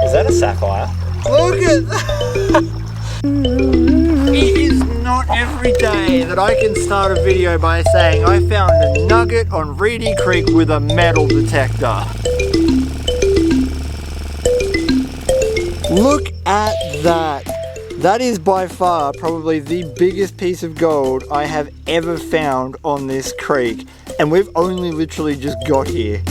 Is that a sapphire? Look at that! It is not every day that I can start a video by saying I found a nugget on Reedy Creek with a metal detector. Look at that. That is by far probably the biggest piece of gold I have ever found on this creek. And we've only literally just got here.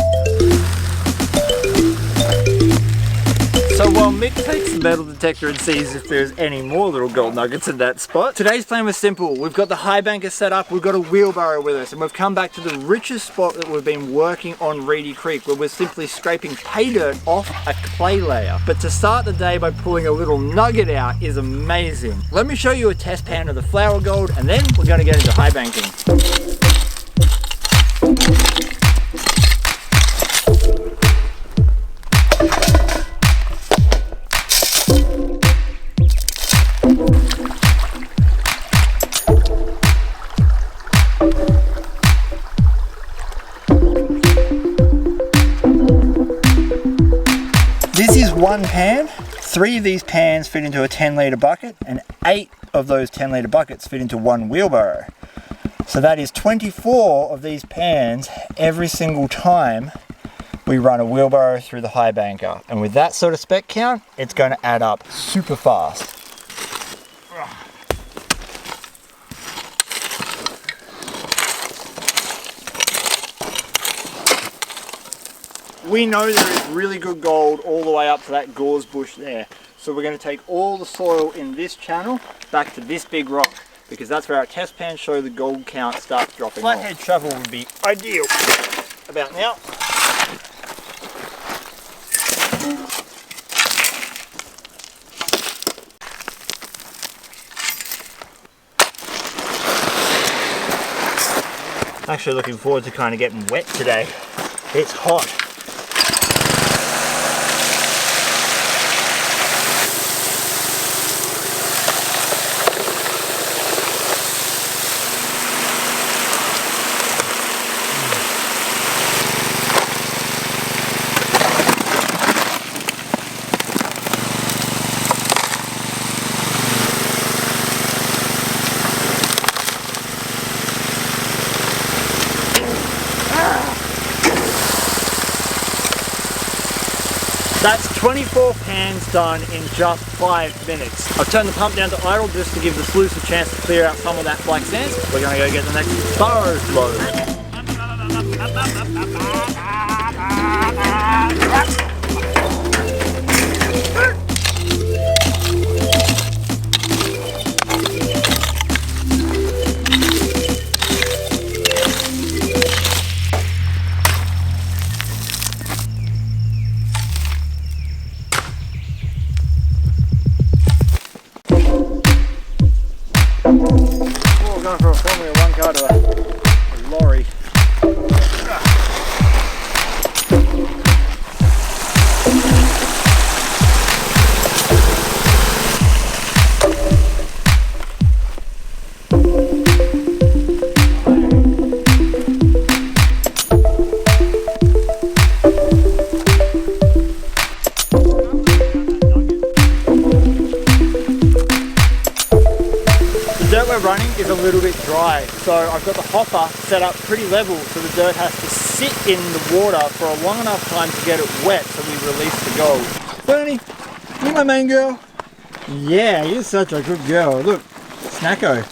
So while Mick takes the metal detector and sees if there's any more little gold nuggets in that spot, today's plan was simple. We've got the high banker set up, we've got a wheelbarrow with us, and we've come back to the richest spot that we've been working on Reedy Creek, where we're simply scraping pay dirt off a clay layer. But to start the day by pulling a little nugget out is amazing. Let me show you a test pan of the flour gold, and then we're going to get into high banking. This is one pan. 3 of these pans fit into a 10-litre bucket, and 8 of those 10-litre buckets fit into one wheelbarrow. So that is 24 of these pans every single time we run a wheelbarrow through the high banker. And with that sort of spec count, it's going to add up super fast. We know there is really good gold all the way up to that gorse bush there. So we're going to take all the soil in this channel back to this big rock, because that's where our test pans show the gold count starts dropping off. Flathead shovel would be ideal about now. Actually looking forward to kind of getting wet today. It's hot. That's 24 pans done in just 5 minutes. I've turned the pump down to idle just to give the sluice a chance to clear out some of that black sand. We're going to go get the next burrow load. Going for a Formula 1 car to a lorry. The dirt we're running is a little bit dry, so I've got the hopper set up pretty level so the dirt has to sit in the water for a long enough time to get it wet so we release the gold. Fernie, you my main girl? Yeah, you're such a good girl. Look, snacko.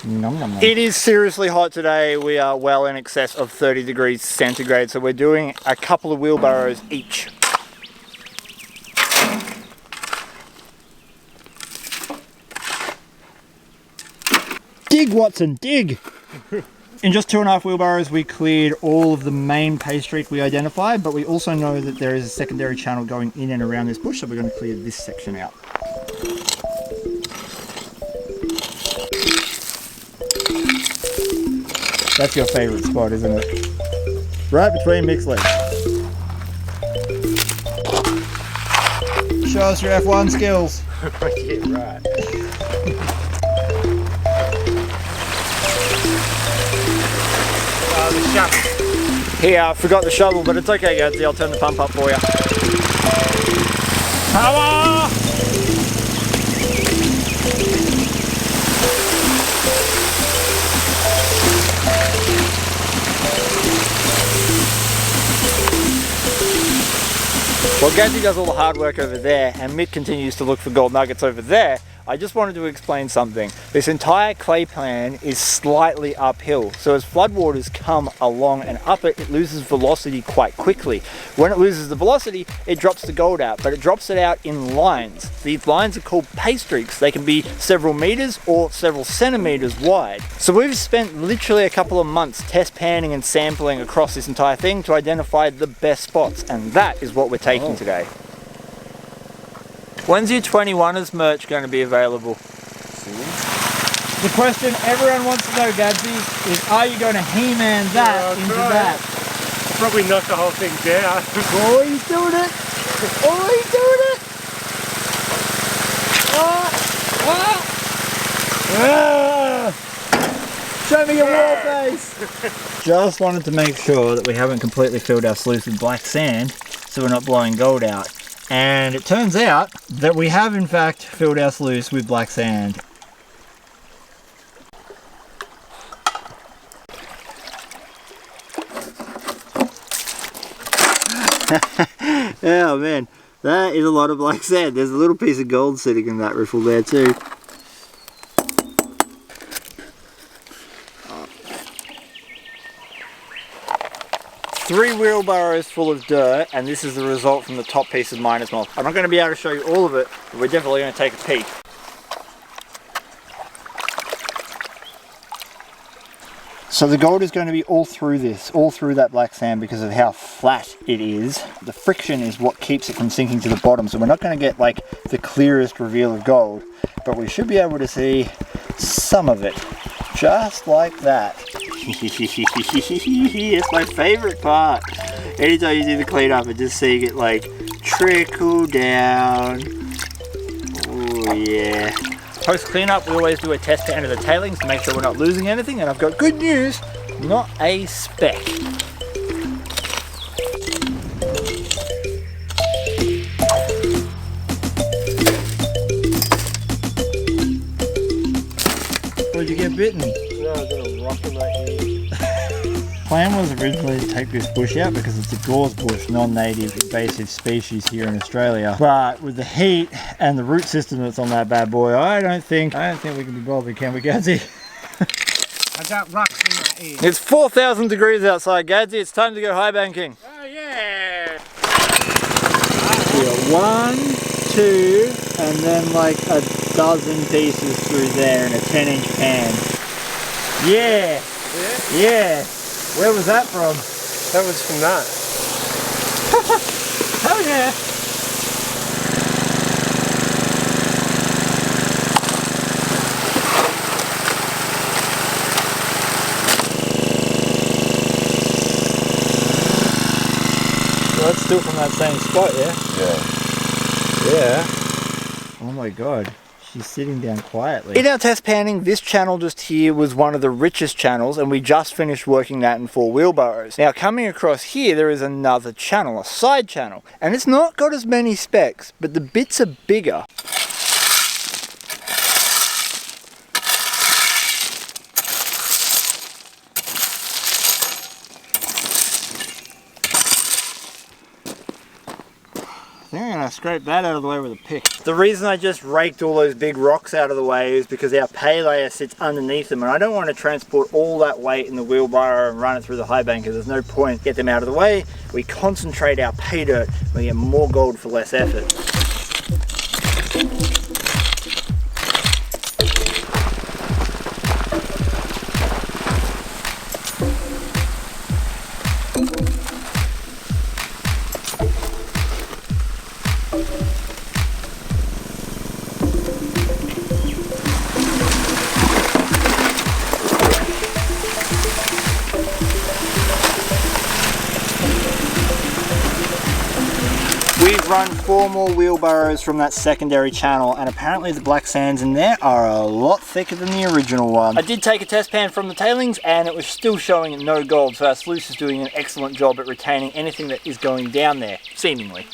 Nom, nom, nom. It is seriously hot today. We are well in excess of 30 degrees centigrade, so we're doing a couple of wheelbarrows each. Dig, Watson, dig! In just 2.5 wheelbarrows we cleared all of the main pay streak we identified, but we also know that there is a secondary channel going in and around this bush, so we're going to clear this section out. That's your favourite spot, isn't it? Right between Mick's legs. Show us your F1 skills. Yeah, right. The shovel. Here, I forgot the shovel, but it's okay, Gadsy. I'll turn the pump up for you. Power! Well, Gadsy does all the hard work over there, and Mick continues to look for gold nuggets over there. I just wanted to explain something. This entire clay pan is slightly uphill, so as floodwaters come along and up it, it loses velocity quite quickly. When it loses the velocity, it drops the gold out, but it drops it out in lines. These lines are called pay streaks. They can be several meters or several centimeters wide. So we've spent literally a couple of months test panning and sampling across this entire thing to identify the best spots, and that is what we're taking today. When's your 21ers merch going to be available? The question everyone wants to know, Gadsy, is are you going to He-Man that into that? I'll probably knock the whole thing down. Oh, he's doing it! Oh, he's doing it! Show me your wall face! Just wanted to make sure that we haven't completely filled our sluice with black sand, so we're not blowing gold out. And it turns out that we have in fact filled our sluice with black sand. Oh man, that is a lot of black sand. There's a little piece of gold sitting in that riffle there too. Three wheelbarrows full of dirt, and this is the result from the top piece of miner's mold. I'm not going to be able to show you all of it, but we're definitely going to take a peek. So the gold is going to be all through this, all through that black sand because of how flat it is. The friction is what keeps it from sinking to the bottom, so we're not going to get like the clearest reveal of gold, but we should be able to see some of it, just like that. It's my favorite part. Anytime you do the cleanup and just seeing it like trickle down. Oh yeah. Post cleanup, we always do a test pan of the tailings to make sure we're not losing anything, and I've got good news, not a speck. Where'd you get bitten? No, I got a rock in my ear. Plan was originally to take this bush out because it's a gauze bush, non-native invasive species here in Australia. But with the heat and the root system that's on that bad boy, I don't think we can be bothered, can we, Gadsy? I got rocks in my ear. It's 4,000 degrees outside, Gadsy. It's time to go high banking. Oh yeah! We got 1, 2, and then like a dozen pieces through there in a 10-inch pan. Yeah. Yeah. Where was that from? That was from that. Hell yeah! Well, that's still from that same spot, yeah? Yeah. Yeah. Oh my god. She's sitting down quietly. In our test panning, this channel just here was one of the richest channels, and we just finished working that in 4 wheelbarrows. Now coming across here, there is another channel, a side channel, and it's not got as many specks, but the bits are bigger. I think I'm going to scrape that out of the way with a pick. The reason I just raked all those big rocks out of the way is because our pay layer sits underneath them, and I don't want to transport all that weight in the wheelbarrow and run it through the high bankers. There's no point. Get them out of the way. We concentrate our pay dirt and we get more gold for less effort. We've run 4 more wheelbarrows from that secondary channel, and apparently the black sands in there are a lot thicker than the original one. I did take a test pan from the tailings and it was still showing no gold, so our sluice is doing an excellent job at retaining anything that is going down there, seemingly.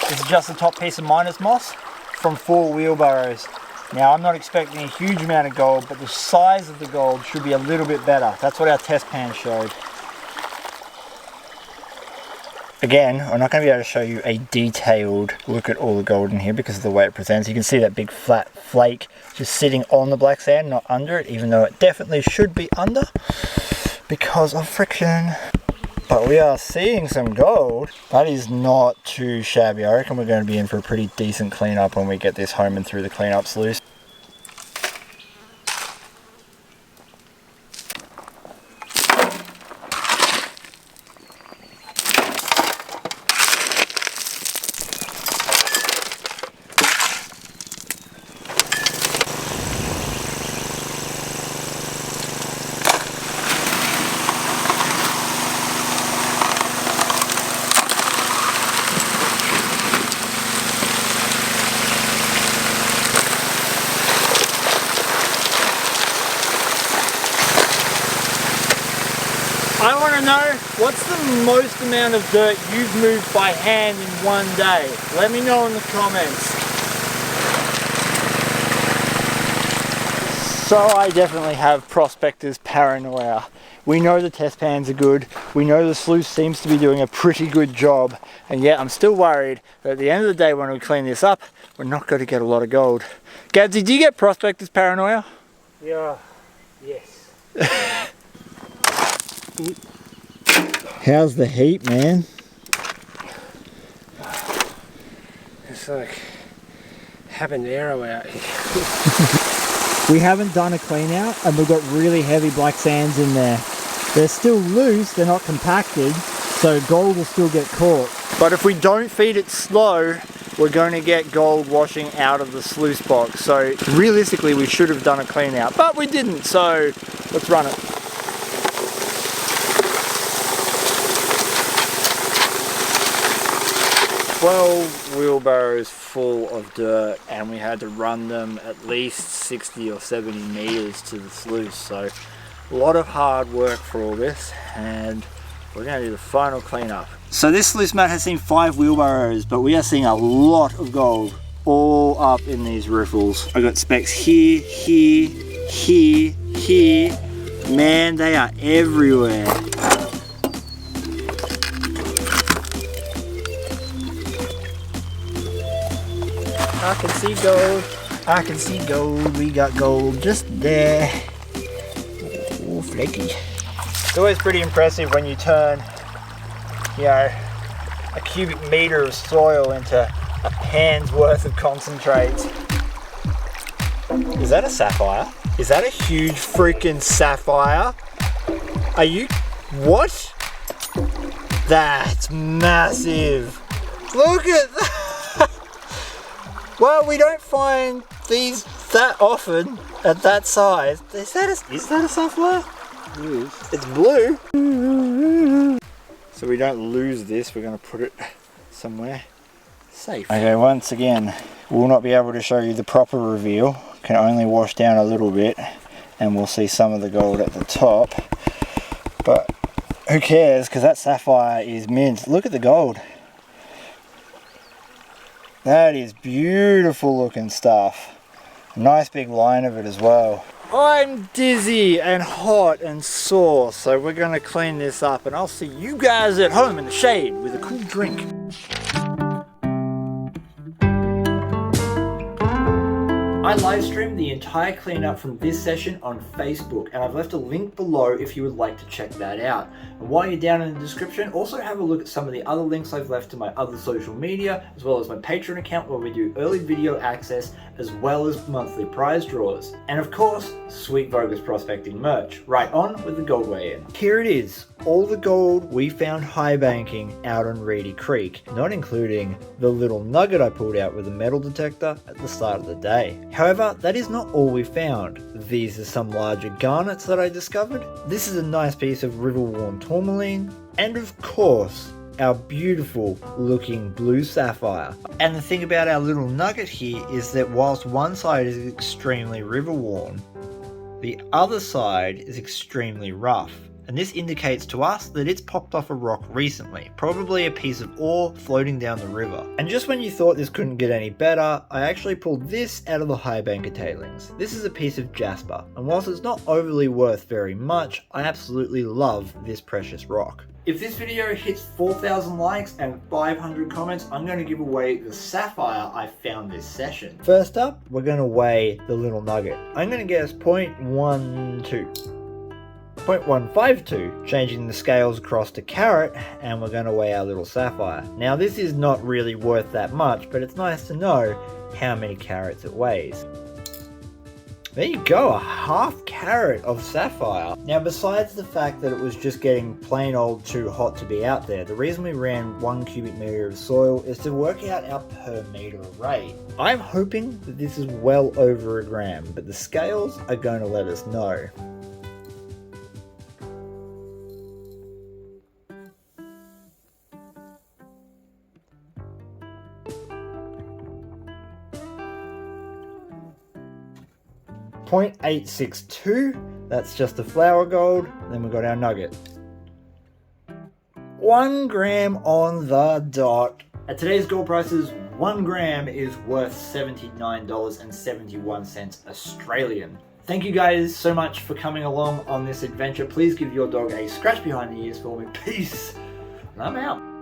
This is just the top piece of miners moss from 4 wheelbarrows. Now I'm not expecting a huge amount of gold, but the size of the gold should be a little bit better. That's what our test pan showed. Again, I'm not going to be able to show you a detailed look at all the gold in here because of the way it presents. You can see that big flat flake just sitting on the black sand, not under it, even though it definitely should be under because of friction. But we are seeing some gold. That is not too shabby. I reckon we're going to be in for a pretty decent cleanup when we get this home and through the cleanup sluice. I want to know, what's the most amount of dirt you've moved by hand in one day? Let me know in the comments. So I definitely have prospector's paranoia. We know the test pans are good, we know the sluice seems to be doing a pretty good job, and yet I'm still worried that at the end of the day when we clean this up, we're not going to get a lot of gold. Gadsy, do you get prospector's paranoia? Yeah, yes. How's the heat, man? It's like having an arrow out here. We haven't done a clean out and we've got really heavy black sands in there. They're still loose, they're not compacted, so gold will still get caught. But if we don't feed it slow, we're going to get gold washing out of the sluice box. So realistically we should have done a clean out, but we didn't, so let's run it. 12 wheelbarrows full of dirt, and we had to run them at least 60 or 70 meters to the sluice, so a lot of hard work for all this, and we're going to do the final cleanup. So this sluice mat has seen 5 wheelbarrows, but we are seeing a lot of gold all up in these riffles. I got specks here, here, here, here. Man, they are everywhere. I can see gold, I can see gold, we got gold just there. Ooh, flaky. It's always pretty impressive when you turn, you know, a cubic meter of soil into a pan's worth of concentrate. Is that a sapphire? Is that a huge freaking sapphire? Are you, what? That's massive. Look at that. Well, we don't find these that often at that size. Is that a sapphire? It is. It's blue. So we don't lose this, we're going to put it somewhere safe. Okay, once again, we'll not be able to show you the proper reveal. Can only wash down a little bit and we'll see some of the gold at the top. But who cares, because that sapphire is mint. Look at the gold. That is beautiful looking stuff. Nice big line of it as well. I'm dizzy and hot and sore, so we're going to clean this up and I'll see you guys at home in the shade with a cool drink. I live streamed the entire cleanup from this session on Facebook, and I've left a link below if you would like to check that out. And while you're down in the description, also have a look at some of the other links I've left to my other social media, as well as my Patreon account where we do early video access, as well as monthly prize draws. And of course, sweet Vo-Gus prospecting merch. Right on with the gold weigh-in. Here it is, all the gold we found high banking out on Reedy Creek, not including the little nugget I pulled out with a metal detector at the start of the day. However, that is not all we found. These are some larger garnets that I discovered. This is a nice piece of river-worn tourmaline. And of course, our beautiful looking blue sapphire. And the thing about our little nugget here is that whilst one side is extremely river-worn, the other side is extremely rough. And this indicates to us that it's popped off a rock recently, probably a piece of ore floating down the river. And just when you thought this couldn't get any better, I actually pulled this out of the high banker tailings. This is a piece of jasper, and whilst it's not overly worth very much, I absolutely love this precious rock. If this video hits 4,000 likes and 500 comments, I'm going to give away the sapphire I found this session. First up, we're going to weigh the little nugget. I'm going to guess 0.152, changing the scales across to carat, and we're going to weigh our little sapphire. Now this is not really worth that much, but it's nice to know how many carats it weighs. There you go, a half carat of sapphire. Now besides the fact that it was just getting plain old too hot to be out there, the reason we ran 1 cubic meter of soil is to work out our per meter rate. I'm hoping that this is well over a gram, but the scales are going to let us know. .862, that's just the flour gold, then we've got our nugget. 1 gram on the dot. At today's gold prices, 1 gram is worth $79.71 Australian. Thank you guys so much for coming along on this adventure. Please give your dog a scratch behind the ears for me. Peace, and I'm out.